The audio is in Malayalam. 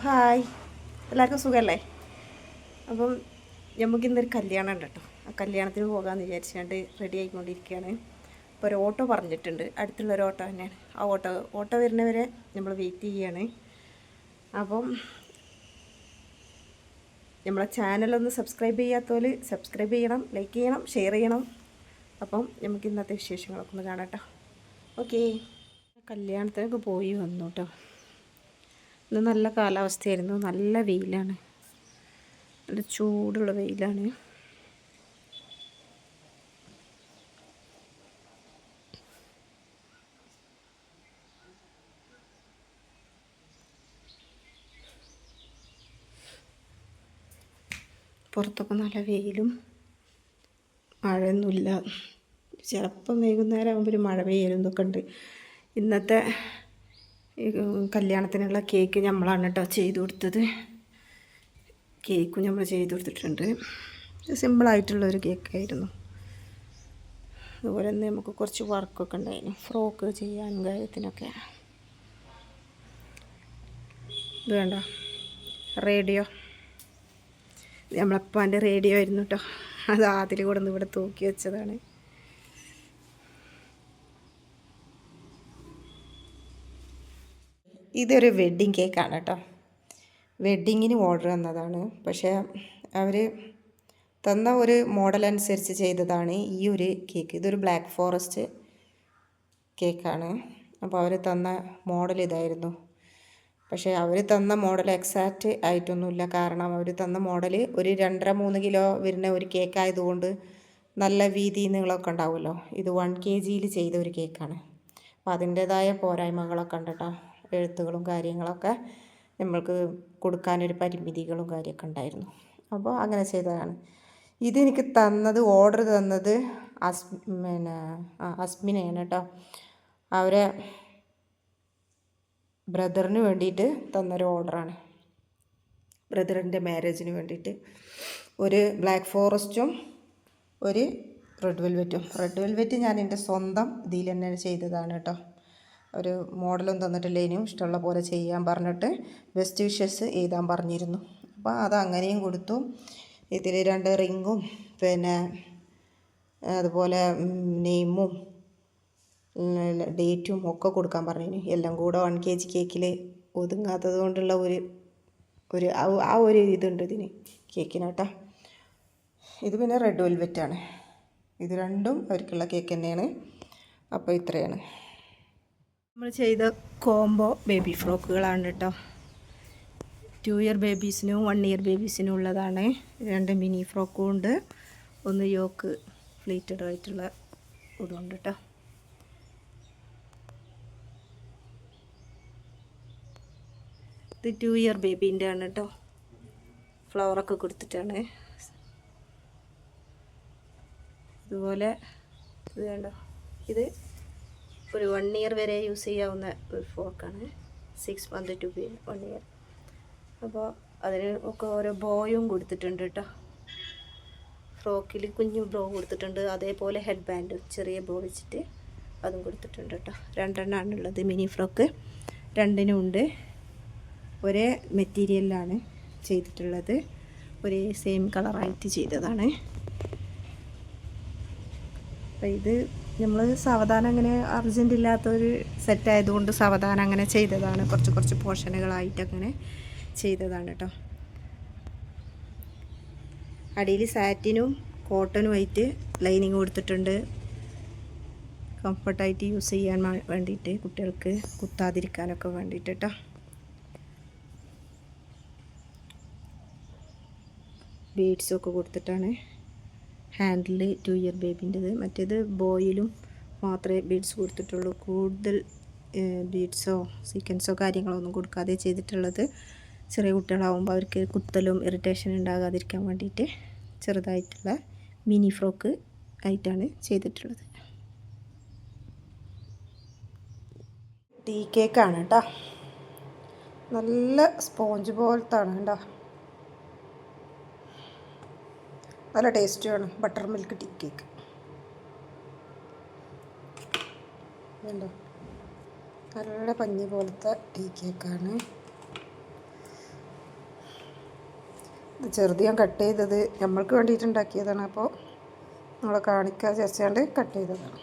ഹായ്, എല്ലാവർക്കും സുഖമല്ലേ? അപ്പം നമുക്കിന്നൊരു കല്യാണം ഉണ്ട് കേട്ടോ. ആ കല്യാണത്തിന് പോകാമെന്ന് വിചാരിച്ചുകൊണ്ട് റെഡി ആയിക്കൊണ്ടിരിക്കുകയാണ്. ഇപ്പോൾ ഒരു ഓട്ടോ പറഞ്ഞിട്ടുണ്ട്, അടുത്തുള്ളൊരു ഓട്ടോ തന്നെയാണ്. ആ ഓട്ടോ വരുന്നവരെ നമ്മൾ വെയിറ്റ് ചെയ്യുകയാണ്. അപ്പം നമ്മളെ ചാനലൊന്ന് സബ്സ്ക്രൈബ് ചെയ്യാത്തവർ സബ്സ്ക്രൈബ് ചെയ്യണം, ലൈക്ക് ചെയ്യണം, ഷെയർ ചെയ്യണം. അപ്പം നമുക്ക് ഇന്നത്തെ വിശേഷങ്ങളൊക്കെ ഒന്ന് കാണാം കേട്ടോ. ഓക്കേ, കല്യാണത്തിനൊക്കെ പോയി വന്നു കേട്ടോ. ഇന്ന് നല്ല കാലാവസ്ഥയായിരുന്നു, നല്ല വെയിലാണ്, നല്ല ചൂടുള്ള വെയിലാണ്. പുറത്തൊക്കെ നല്ല വെയിലും മഴയൊന്നുമില്ല. ചിലപ്പം വൈകുന്നേരം ആകുമ്പോൾ ഒരു മഴ പെയ്യലൊക്കെ ഉണ്ട്. ഇന്നത്തെ കല്യാണത്തിനുള്ള കേക്ക് നമ്മളാണ് കേട്ടോ ചെയ്തു കൊടുത്തത്. കേക്കും നമ്മൾ ചെയ്തു കൊടുത്തിട്ടുണ്ട്. സിമ്പിളായിട്ടുള്ളൊരു കേക്കായിരുന്നു. അതുപോലെ തന്നെ നമുക്ക് കുറച്ച് വർക്കൊക്കെ ഉണ്ടായിരുന്നു, ഫ്രോക്ക് ചെയ്യാനും കാര്യത്തിനൊക്കെ. ഇത് വേണ്ട റേഡിയോ, നമ്മളപ്പാൻ്റെ റേഡിയോ ആയിരുന്നു കേട്ടോ. അത് ആദ്യം കൂടെ ഇവിടെ തൂക്കി വെച്ചതാണ്. ഇതൊരു വെഡ്ഡിങ് കേക്കാണ് കേട്ടോ. വെഡ്ഡിങ്ങിന് ഓർഡർ തന്നതാണ്. പക്ഷേ അവർ തന്ന ഒരു മോഡൽ അനുസരിച്ച് ചെയ്തതാണ് ഈ ഒരു കേക്ക്. ഇതൊരു ബ്ലാക്ക് ഫോറസ്റ്റ് കേക്കാണ്. അപ്പോൾ അവർ തന്ന മോഡൽ ഇതായിരുന്നു. പക്ഷേ അവർ തന്ന മോഡൽ എക്സാക്റ്റ് ആയിട്ടൊന്നുമില്ല. കാരണം അവർ തന്ന മോഡൽ ഒരു 2.5-3 കിലോ വരുന്ന ഒരു കേക്കായതുകൊണ്ട് നല്ല വീതി നീളമൊക്കെ ഉണ്ടാവുമല്ലോ. ഇത് 1 kg ചെയ്ത ഒരു കേക്കാണ്. അപ്പോൾ അതിൻ്റേതായ പോരായ്മകളൊക്കെ ഉണ്ട് കേട്ടോ. എഴുത്തുകളും കാര്യങ്ങളൊക്കെ നമ്മൾക്ക് കൊടുക്കാനൊരു പരിമിതികളും കാര്യമൊക്കെ ഉണ്ടായിരുന്നു. അപ്പോൾ അങ്ങനെ ചെയ്തതാണ്. ഇതെനിക്ക് തന്നത്, ഓർഡർ തന്നത് അസ്മിനയാണ് കേട്ടോ. അവരെ ബ്രദറിന് വേണ്ടിയിട്ട് തന്നൊരു ഓർഡറാണ്. ബ്രദറിൻ്റെ മാരേജിന് വേണ്ടിയിട്ട് ഒരു ബ്ലാക്ക് ഫോറസ്റ്റും ഒരു റെഡ് വെൽവെറ്റ് ഞാൻ എൻ്റെ സ്വന്തം ഇതിൽ തന്നെ ചെയ്തതാണ് കേട്ടോ. ഒരു മോഡലും തന്നിട്ടില്ലേനും ഇഷ്ടമുള്ള പോലെ ചെയ്യാൻ പറഞ്ഞിട്ട് ബെസ്റ്റ് വിഷസ് എഴുതാൻ പറഞ്ഞിരുന്നു. അപ്പോൾ അത് അങ്ങനെയും കൊടുത്തു. ഇതിൽ 2 റിങ്ങും പിന്നെ അതുപോലെ നെയിമും ഡേറ്റും ഒക്കെ കൊടുക്കാൻ പറഞ്ഞു. എല്ലാം കൂടെ 1 kg കേക്കിൽ ഒതുങ്ങാത്തത് കൊണ്ടുള്ള ഒരു ഇതുണ്ട് ഇതിന്, കേക്കിന് കേട്ടോ. ഇത് പിന്നെ റെഡ് വെൽവെറ്റാണ്. ഇത് രണ്ടും അവർക്കുള്ള കേക്ക് തന്നെയാണ്. അപ്പോൾ ഇത്രയാണ് നമ്മൾ ചെയ്ത കോംബോ ബേബി ഫ്രോക്കുകളാണ് കേട്ടോ. 2 ഇയർ ബേബീസിനും 1 ഇയർ ബേബീസിനും ഉള്ളതാണ്. 2 മിനി ഫ്രോക്കും ഉണ്ട്, 1 യോക്ക് ഫ്ലീറ്റഡ് ആയിട്ടുള്ള ഇതുണ്ട് കേട്ടോ. ഇത് 2 ഇയർ ബേബീൻ്റെ ആണ് കേട്ടോ. ഫ്ലവറൊക്കെ കൊടുത്തിട്ടാണ്. അതുപോലെ ഇത് വേണ്ട, ഇത് ഒരു 1 ഇയർ വരെ യൂസ് ചെയ്യാവുന്ന ഒരു ഫ്രോക്കാണ്. 6 months to 1 ഇയർ. അപ്പോൾ അതിന് ഒക്കെ ഓരോ ബോയും കൊടുത്തിട്ടുണ്ട് കേട്ടോ. ഫ്രോക്കിൽ കുഞ്ഞു ബോ കൊടുത്തിട്ടുണ്ട്. അതേപോലെ ഹെഡ് ബാൻഡ് ചെറിയ ബോ വെച്ചിട്ട് അതും കൊടുത്തിട്ടുണ്ട് കേട്ടോ. 2 എണ്ണമാണുള്ളത് മിനി ഫ്രോക്ക്. 2നും ഉണ്ട്. ഒരേ മെറ്റീരിയലിലാണ് ചെയ്തിട്ടുള്ളത്. ഒരേ സെയിം കളറായിട്ട് ചെയ്തതാണ്. അപ്പോൾ ഇത് നമ്മൾ സാവധാനം അങ്ങനെ അർജൻറ്റ് ഇല്ലാത്തൊരു സെറ്റായതുകൊണ്ട് സാവധാനം അങ്ങനെ ചെയ്തതാണ്. കുറച്ച് പോർഷനുകളായിട്ട് അങ്ങനെ ചെയ്തതാണ് കേട്ടോ. അടിയിൽ സാറ്റിനും കോട്ടനുമായിട്ട് ലൈനിങ് കൊടുത്തിട്ടുണ്ട്. കംഫർട്ടായിട്ട് യൂസ് ചെയ്യാൻ വേണ്ടിയിട്ട്, കുട്ടികൾക്ക് കുത്താതിരിക്കാനൊക്കെ വേണ്ടിയിട്ട് കേട്ടോ. ബീഡ്സൊക്കെ കൊടുത്തിട്ടാണ് ഹാൻഡിൽ 2 ഇയർ ബേബീൻ്റെത്. മറ്റേത് ബോയിലും മാത്രമേ ബീഡ്സ് കൊടുത്തിട്ടുള്ളൂ. കൂടുതൽ ബീഡ്സോ സീക്വൻസോ കാര്യങ്ങളോ ഒന്നും കൊടുക്കാതെ ചെയ്തിട്ടുള്ളത്. ചെറിയ കുട്ടികളാവുമ്പോൾ അവർക്ക് കുത്തലും ഇറിറ്റേഷൻ ഉണ്ടാകാതിരിക്കാൻ വേണ്ടിയിട്ട് ചെറുതായിട്ടുള്ള മിനി ഫ്രോക്ക് ആയിട്ടാണ് ചെയ്തിട്ടുള്ളത്. ടീ കേക്കാണ് കേട്ടോ. നല്ല സ്പോഞ്ച് പോലത്താണ് കേട്ടോ. നല്ല ടേസ്റ്റുമാണ്. ബട്ടർ മിൽക്ക് ടീ കേക്ക് കണ്ടോ. നല്ല പഞ്ഞി പോലത്തെ ടീ കേക്കാണ്. ഇത് ചെറുത് ഞാൻ കട്ട് ചെയ്തത് നമ്മൾക്ക് വേണ്ടിയിട്ട് ഉണ്ടാക്കിയതാണ്. അപ്പോൾ നമ്മളെ കാണിക്കാൻ വിചാരിച്ചുകൊണ്ട് കട്ട് ചെയ്തതാണ്.